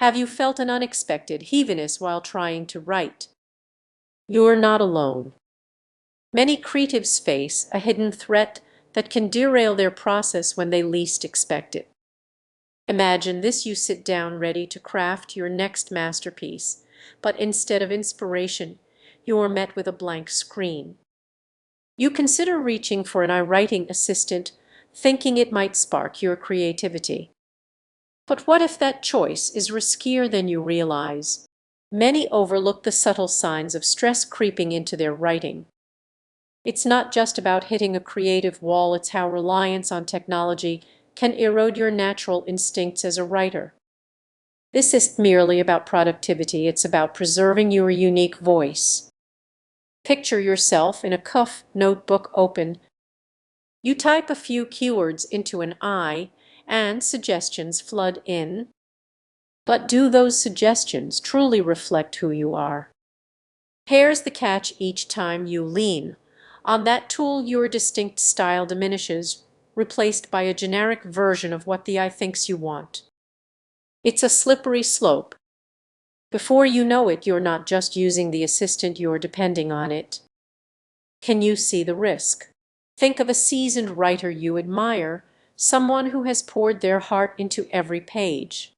Have you felt an unexpected heaviness while trying to write? You're not alone. Many creatives face a hidden threat that can derail their process when they least expect it. Imagine this: you sit down ready to craft your next masterpiece, but instead of inspiration, you are met with a blank screen. You consider reaching for an writing assistant, thinking it might spark your creativity. But what if that choice is riskier than you realize? Many overlook the subtle signs of stress creeping into their writing. It's not just about hitting a creative wall, it's how reliance on technology can erode your natural instincts as a writer. This isn't merely about productivity, it's about preserving your unique voice. Picture yourself in a cuff notebook open. You type a few keywords into an eye, and suggestions flood in. But do those suggestions truly reflect who you are? Here's the catch: each time you lean on that tool, your distinct style diminishes, replaced by a generic version of what the eye thinks you want. It's a slippery slope. Before you know it, you're not just using the assistant, you're depending on it. Can you see the risk? Think of a seasoned writer you admire, someone who has poured their heart into every page.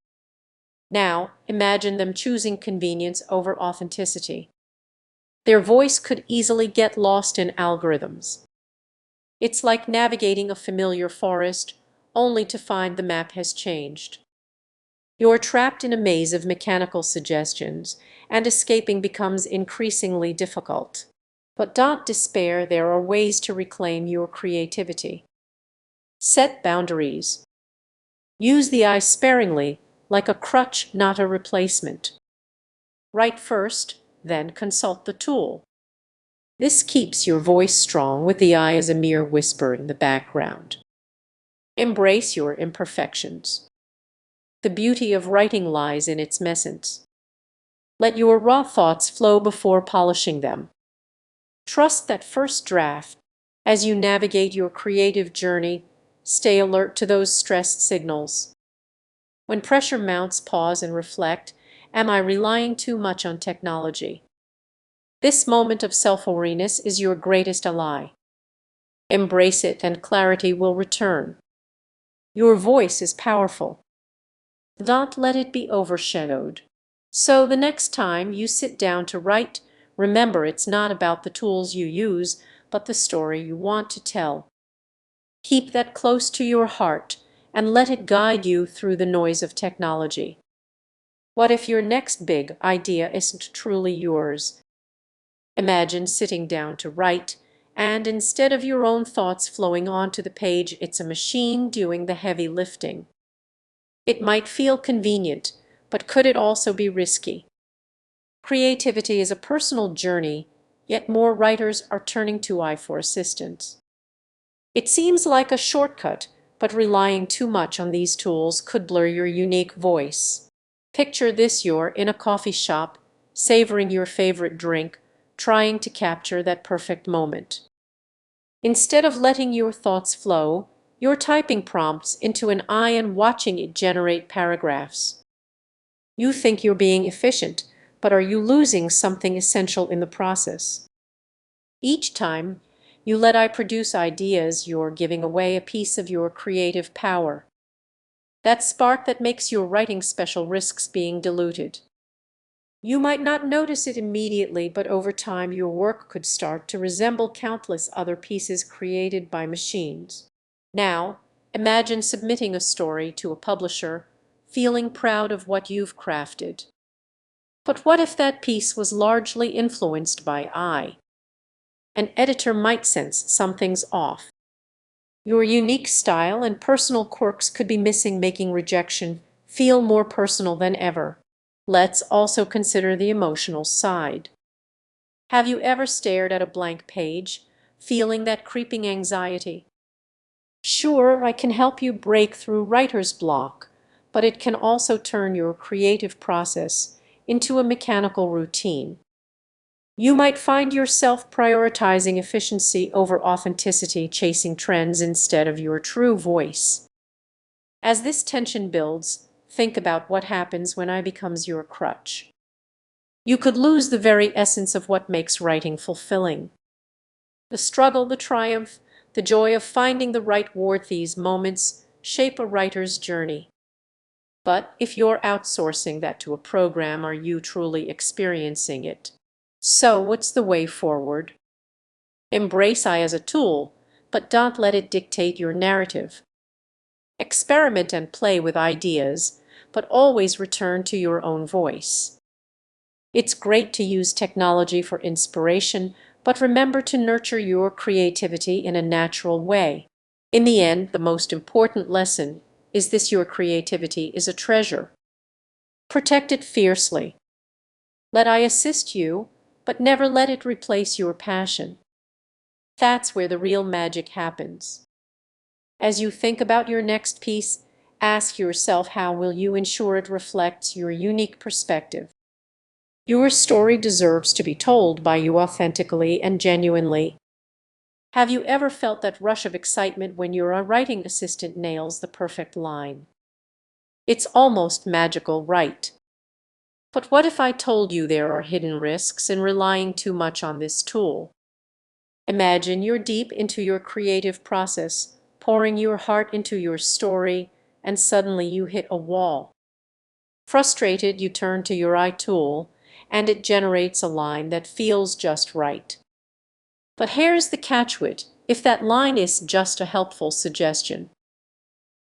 Now, imagine them choosing convenience over authenticity. Their voice could easily get lost in algorithms. It's like navigating a familiar forest, only to find the map has changed. You're trapped in a maze of mechanical suggestions, and escaping becomes increasingly difficult. But don't despair, there are ways to reclaim your creativity. Set boundaries. Use the eye sparingly, like a crutch, not a replacement. Write first, then consult the tool. This keeps your voice strong, with the eye as a mere whisper in the background. Embrace your imperfections. The beauty of writing lies in its messiness. Let your raw thoughts flow before polishing them. Trust that first draft. As you navigate your creative journey, stay alert to those stressed signals. When pressure mounts, pause and reflect. Am I relying too much on technology? This moment of self-awareness is your greatest ally. Embrace it and clarity will return. Your voice is powerful. Don't let it be overshadowed. So the next time you sit down to write, remember, it's not about the tools you use, but the story you want to tell. Keep that close to your heart and let it guide you through the noise of technology. What if your next big idea isn't truly yours? Imagine sitting down to write, and instead of your own thoughts flowing onto the page, it's a machine doing the heavy lifting. It might feel convenient, but could it also be risky? Creativity is a personal journey, yet more writers are turning to AI for assistance. It seems like a shortcut, but relying too much on these tools could blur your unique voice. Picture this: you're in a coffee shop, savoring your favorite drink, trying to capture that perfect moment. Instead of letting your thoughts flow, you're typing prompts into an eye and watching it generate paragraphs. You think you're being efficient, but are you losing something essential in the process? Each time you let I produce ideas, you're giving away a piece of your creative power. That spark that makes your writing special risks being diluted. You might not notice it immediately, but over time your work could start to resemble countless other pieces created by machines. Now, imagine submitting a story to a publisher, feeling proud of what you've crafted. But what if that piece was largely influenced by AI? An editor might sense something's off. Your unique style and personal quirks could be missing, making rejection feel more personal than ever. Let's also consider the emotional side. Have you ever stared at a blank page, feeling that creeping anxiety? Sure, I can help you break through writer's block, but it can also turn your creative process into a mechanical routine. You might find yourself prioritizing efficiency over authenticity, chasing trends instead of your true voice. As this tension builds, think about what happens when I becomes your crutch. You could lose the very essence of what makes writing fulfilling. The struggle, the triumph, the joy of finding the right word, these moments shape a writer's journey. But if you're outsourcing that to a program, are you truly experiencing it? So what's the way forward? Embrace AI as a tool, but don't let it dictate your narrative. Experiment and play with ideas, but always return to your own voice. It's great to use technology for inspiration, but remember to nurture your creativity in a natural way. In the end, the most important lesson is this: your creativity is a treasure. Protect it fiercely. Let I assist you, but never let it replace your passion. That's where the real magic happens. As you think about your next piece, ask yourself, how will you ensure it reflects your unique perspective? Your story deserves to be told by you authentically and genuinely. Have you ever felt that rush of excitement when your writing assistant nails the perfect line? It's almost magical, right? But what if I told you there are hidden risks in relying too much on this tool? Imagine you're deep into your creative process, pouring your heart into your story, and suddenly you hit a wall. Frustrated, you turn to your AI tool, and it generates a line that feels just right. But here's the catch with it: if that line is just a helpful suggestion,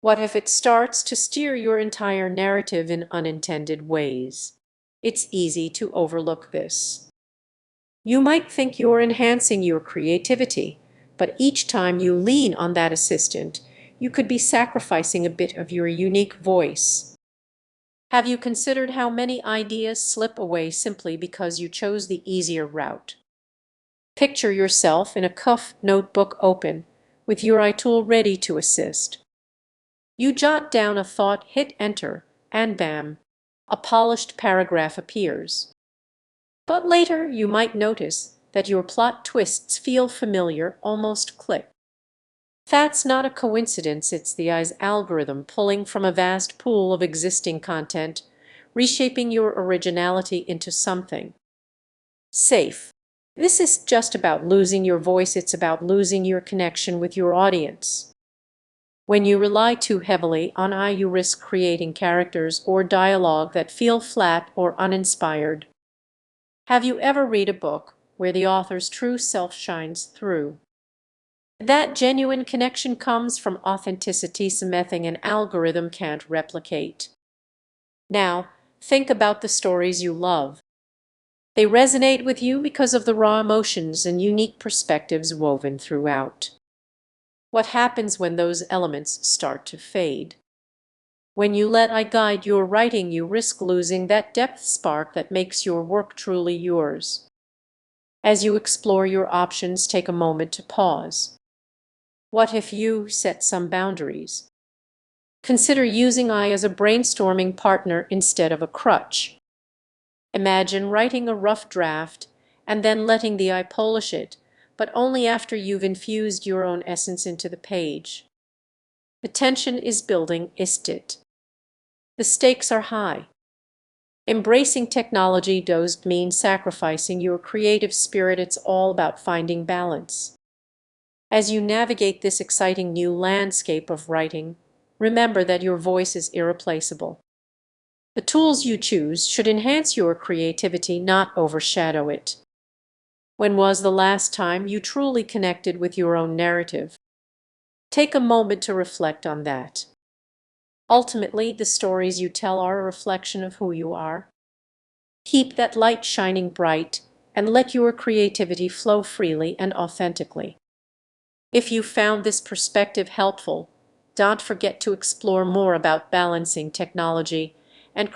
what if it starts to steer your entire narrative in unintended ways? It's easy to overlook this. You might think you're enhancing your creativity, but each time you lean on that assistant, you could be sacrificing a bit of your unique voice. Have you considered how many ideas slip away simply because you chose the easier route? Picture yourself in a cuff notebook open, with your iTool ready to assist. You jot down a thought, hit enter, and bam, a polished paragraph appears. But later you might notice that your plot twists feel familiar, almost click. That's not a coincidence, it's the AI's algorithm pulling from a vast pool of existing content, reshaping your originality into something safe. This is just about losing your voice, it's about losing your connection with your audience. When you rely too heavily on AI, you risk creating characters or dialogue that feel flat or uninspired. Have you ever read a book where the author's true self shines through? That genuine connection comes from authenticity, something an algorithm can't replicate. Now, think about the stories you love. They resonate with you because of the raw emotions and unique perspectives woven throughout. What happens when those elements start to fade? When you let AI guide your writing, you risk losing that depth spark that makes your work truly yours. As you explore your options, take a moment to pause. What if you set some boundaries? Consider using AI as a brainstorming partner instead of a crutch. Imagine writing a rough draft and then letting the AI polish it, but only after you've infused your own essence into the page. The tension is building, isn't it? The stakes are high. Embracing technology doesn't mean sacrificing your creative spirit, it's all about finding balance. As you navigate this exciting new landscape of writing, remember that your voice is irreplaceable. The tools you choose should enhance your creativity, not overshadow it. When was the last time you truly connected with your own narrative? Take a moment to reflect on that. Ultimately, the stories you tell are a reflection of who you are. Keep that light shining bright and let your creativity flow freely and authentically. If you found this perspective helpful, don't forget to explore more about balancing technology and